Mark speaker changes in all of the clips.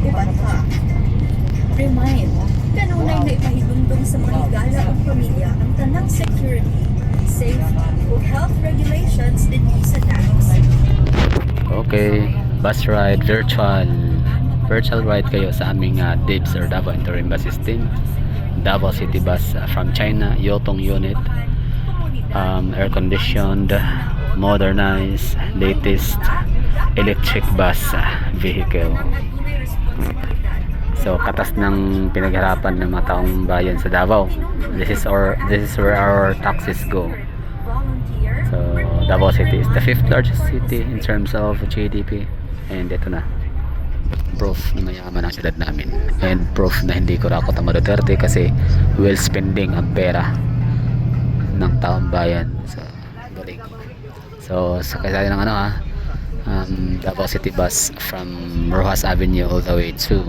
Speaker 1: Uban pa. Remind, kanunay na ipahigundong sa mga higala o pamilya ang tanang security, safety, o health regulations din sa Davao City.
Speaker 2: Okay, bus ride, virtual ride kayo sa aming DIBS or Davao Interim Bus System. Davao City Bus from China, Yotong unit, air conditioned, modernized, latest electric bus vehicle. So katas ng pinaghirapan ng mga taong bayan sa Davao. This is where our taxes go. So Davao City is the 5th largest city in terms of GDP, and ito na proof na mayaman ang siyudad namin, and proof na hindi ko rakot ang Duterte kasi well spending ang pera ng taong bayan. So galing. So sakay tayo ng Davao City bus from Rojas Avenue all the way to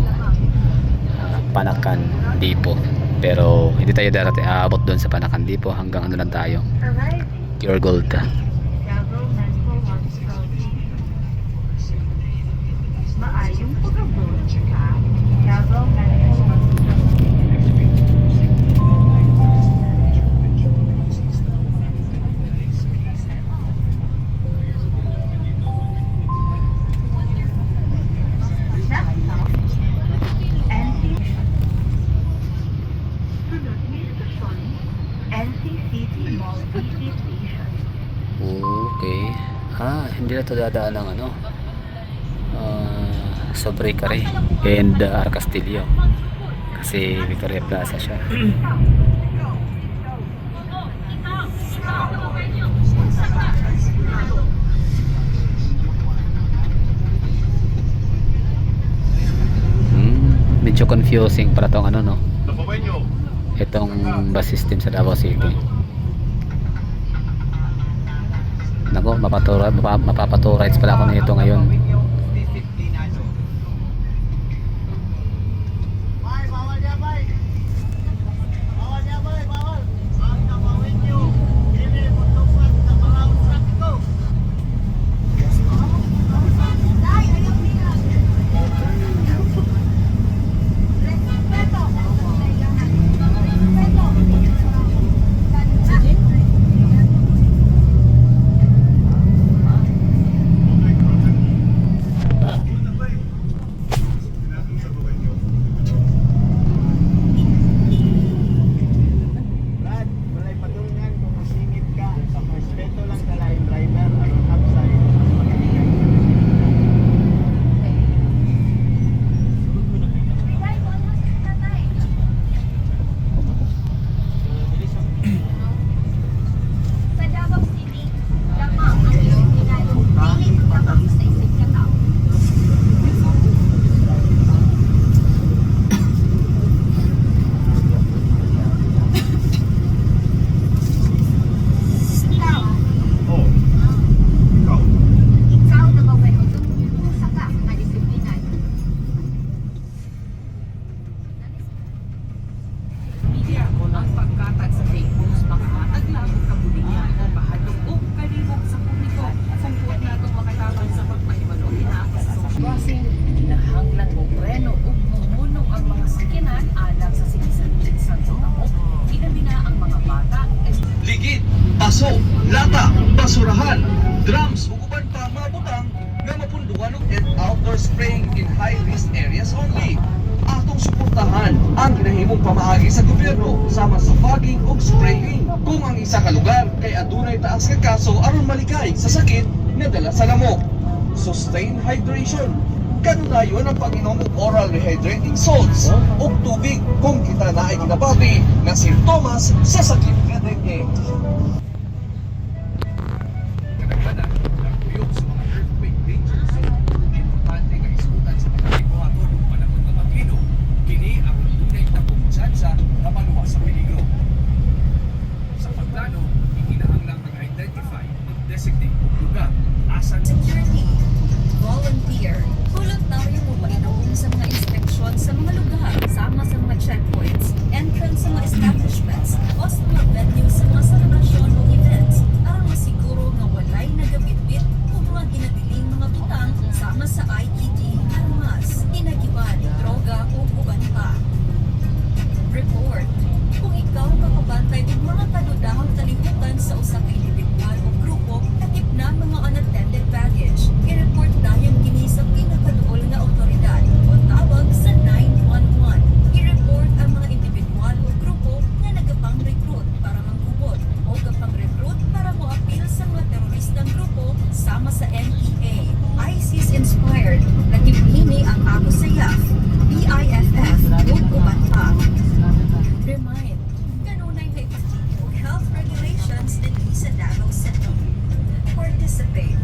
Speaker 2: Panakan Depot, pero hindi tayo aabot doon sa Panakan Depot, hanggang ano lang tayo, Pure Gold.
Speaker 3: Maayong pag-abot ka, Davao Metro.
Speaker 2: Okay. Hindi na ito dadaan ng Sobre Care and Castillo kasi Victoria Plaza siya. Medyo confusing para tong itong bus system sa Davao City. Nako, mapapaturides pala ako nito ngayon.
Speaker 4: Paso, lata, basurahan, drums, ug uban pa mga butang nga mapunduhan and outdoor spraying in high-risk areas only. Atong suportahan ang ginahimong pamaagi sa gobyerno sama sa fogging ug spraying. Kung ang isa ka lugar kay adunay taas ka kaso aron malikay sa sakit nga dala sa lamok. Sustain hydration. Kanunayon ang pag-inom og oral rehydrating salts ug tubig kung kita naay ginababi nga simptomas sa sakit nga dengue.
Speaker 1: Security, volunteer, tulong tayo mo painom sa mga inspeksyon sa mga lugar, sama sa mga checkpoints, entrance sa mga establishments, o sa mga venues sa mga celebration o events, aron masiguro nga walay nagabitbit o mga ginabiling mga butang sama sa IED, armas, inagiwan, grupo sama sa NEA, ISIS-inspired, nagipini ang Abu Sayyaf, BIFF, ug uban pa. Remind, kanunay nga ipakita og health regulations dinhi sa Davao City. Participate.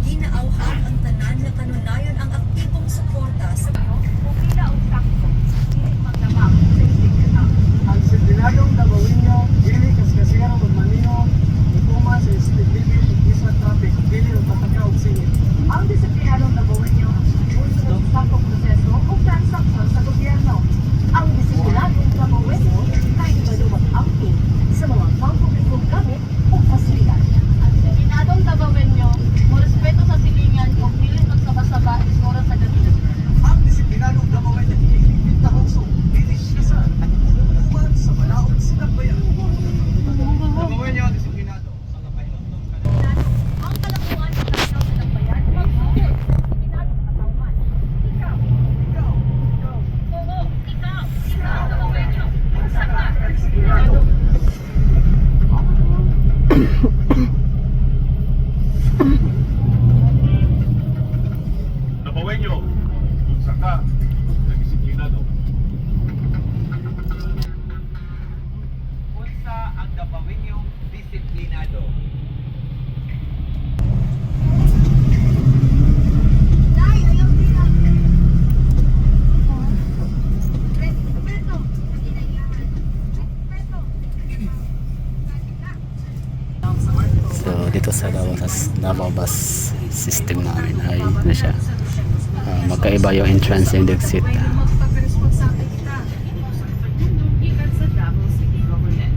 Speaker 1: Ginaauhan ang tanan nga kanunayon ang aktibong suporta sa
Speaker 3: Pupila o sakto, hindi magdamag sa istikta.
Speaker 5: Ang disiplinadong Davaoenyo, dili kaskasero magmaneho, ipuma sa speed limit ug isa traffic, dili og pataka og singit.
Speaker 3: Ang disiplinadong Davaoenyo, uso ng sakong proseso o transaksyon sa gobyerno. Ang disiplinadong Davaoenyo, kahit maluwag acting sa mga pangpublikong gamit o pasilidad.
Speaker 6: Ang disiplinadong Davaoenyo, mo respeto sa silingan kung dili magsaba-saba iskora sa gabi.
Speaker 4: Ang disiplinadong Davaoenyo, higit na hukso, dinis kasan, hukuman sa malaot sinagbayan. Davaoenyo, disiplinado.
Speaker 6: Ang kalakuan ng tao sa nagbayan, magsuot. Disiplinadong katawan. Ikaw, oo, ikaw, Davaoenyo. Unsa ka?
Speaker 7: Davaoenyo, unsa ka ng disiplinado?
Speaker 4: Unsa ang Davaoenyo disiplinado?
Speaker 2: So dito sa Davao bus system namin ay na siya. Magkaiba yung entrance and exit.
Speaker 3: Magpapiresponsable kita. Gikan sa Davao City Government.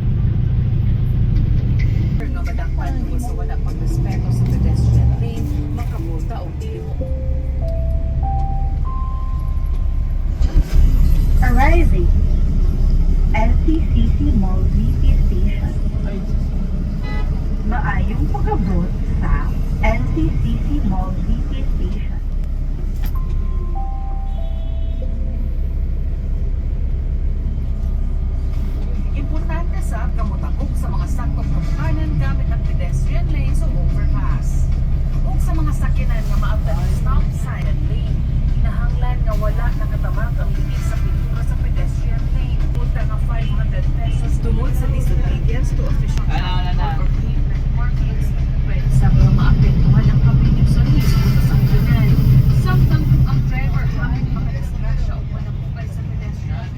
Speaker 3: Nga madakpan mo sa wala pagrespeto sa pedestrian lane, makabuta o dili mo.
Speaker 8: Arriving LCCC Mall VP Station. Maayong pag-abot sa LCCC Mall VP Station.
Speaker 3: Importante sa kamutakog sa mga saktong kabukanan gamit ang pedestrian lanes o overpass. O sa mga sakyanan nga maabtan ang stop sign and lane, kinahanglan nga wala nakatamag ang limit sa pintura sa pedestrian lane. Punta nga 500 pesos tungod sa disobedience to official or clean markings. Pwede sa mga maapektuhan ang kabiling sa sa sakyanan. Samtang ang driver hamin makadisgrasya o manapukay sa pedestrian.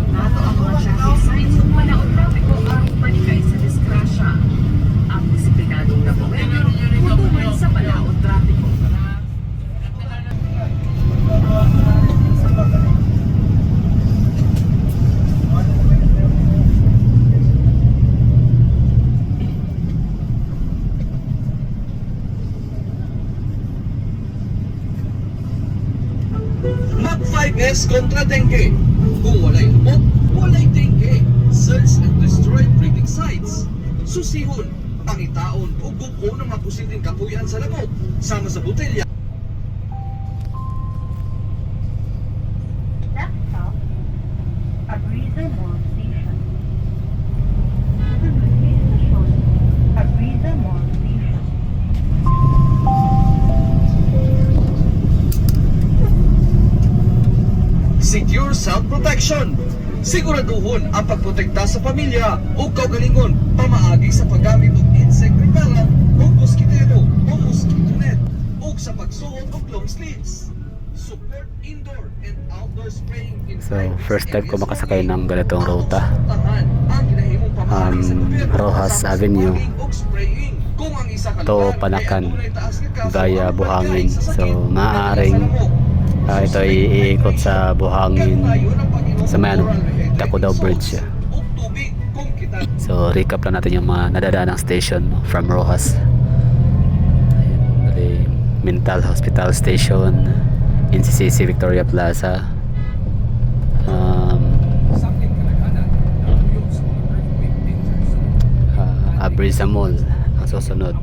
Speaker 3: Nato ang mga traffic signs kung manaon trafiko ang panikay sa disgrasya. Ang disiplinadong Davaoenyo, tutuman sa palaon trafiko.
Speaker 4: Mag 5S kontra dengue. Kung walay lumot, walay dengue. Search and destroy breeding sites. Susihon, pangitaon o buko ng mga posibleng kapuyan sa lamok. Sama sa botelya.
Speaker 8: Next stop, Abriza Mall Station. Sunod na stasyon, Abriza Mall Station.
Speaker 4: Secure self-protection. Siguraduhon ang pagprotekta sa pamilya o kaugalingon pamaagi sa paggamit ng insect repellent o mosquitero o mosquito net o sa pagsuot og long sleeves. Support indoor and outdoor spraying in
Speaker 2: So first time ko makasakay ng ganitong ruta.
Speaker 4: Rojas
Speaker 2: Rojas Avenue to Panakan via Buhangin. So maaaring ito ay iikot sa Buhangin sa may Dacodaw Bridge. So recap lang natin yung mga nadadaang station from Rojas. Bali, Mental Hospital Station, NCCC Victoria Plaza, Abriza Mall ang susunod.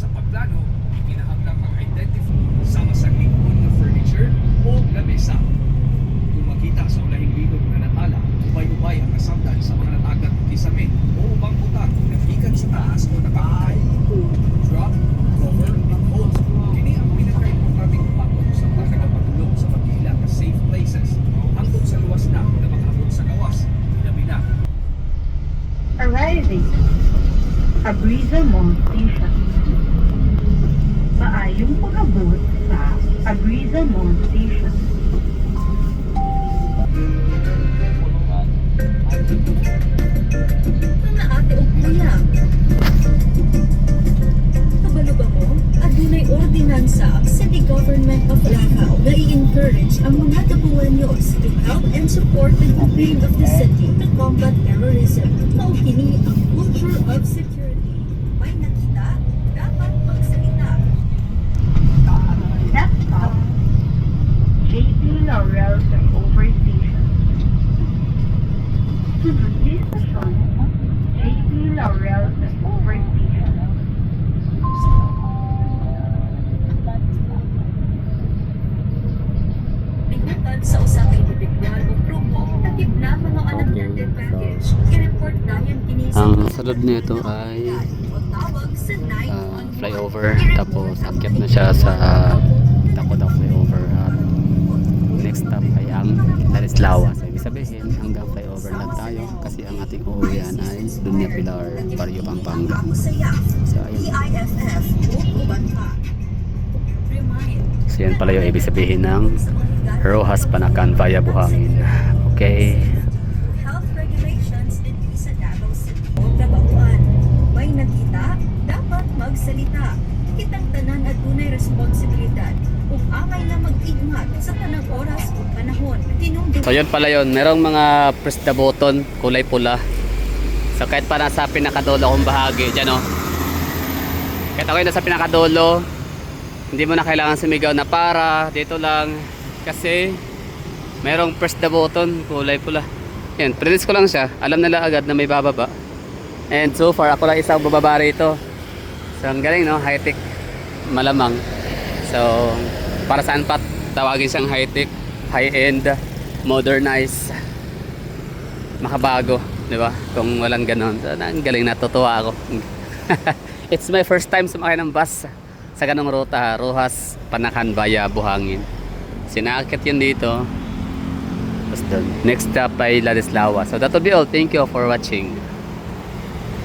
Speaker 4: Sa pagplano, kinahanglang mag-identify sama sa lingkod na furniture o lamesa. Kung makita sa ulahing bilog na natala, ubay-ubay Sabay ang nasabdan sa mga natagat kisame o ubang butang na gikan sa taas o nakakay. Drop, cover, and hold. Kini ang pinaka-importanting patong sa pagkakapatulong sa pagkila ka safe places hangtod sa luwas na makaabot sa gawas. Labi na.
Speaker 8: Arriving. Abriza Mall Station. Maayong pag-abot sa Abriza Mall Station.
Speaker 1: Mga ate o kuya. Kabalo ba mo? Adunay ordinansa ang City Government of Davao na i-encourage ang mga Dabueños to help and support the campaign of the city to combat terrorism. Maukini ang culture of security. May nakita, dapat magsalita.
Speaker 8: Next stop, JP Laurel Over Station. Sunod na istasyon, JP Laurel Over Station.
Speaker 1: Pingutan sa usa ka individual o grupo takip na mga unattended baggage. I-report dayon kini sa
Speaker 2: Ang sunod nito ay
Speaker 1: o tawag sa 911.
Speaker 2: flyover, tapos akyat na siya sa Dakoda flyover at next stop ay ang Ladislao. So ibig sabihin hanggang flyover lang tayo kasi ang ating uuwian ay Dunya Pilar, Barrio Pampanga. So ayun.
Speaker 1: PIFF o uban pa. Remind.
Speaker 2: So yan pala yung ibig sabihin ng Rojas Panacan via Buhangin. Okay.
Speaker 1: Health regulations din sa Davao City. O Dabauan. May nakita, dapat magsalita. Kitang tanan at dunay responsibilidad ug angay na mag-ingat sa tanang oras o panahon. Tinungdi
Speaker 2: So yun pala yun, merong mga press the button, kulay pula. So kahit pa nasa pinakadulo kong bahagi dyan, oh. Kahit ako yung nasa pinakadulo, hindi mo na kailangan sumigaw na para, dito lang. Kasi merong press the button, kulay pula. Yan, press ko lang siya, alam nila agad na may bababa. And so far, ako lang isang bababa rito. So ang galing, no, high-tech, malamang. So para saan pa tawagin siyang high-tech, high-end, modernized, makabago, di ba? Kung walang ganon. So, ang galing, natutuwa ako. It's my first time sumakay ng bus sa ganong ruta, Rojas Panacan via Buhangin. Sinakit yun dito. Tapos doon. Next stop ay Ladislao. So that will be all. Thank you for watching.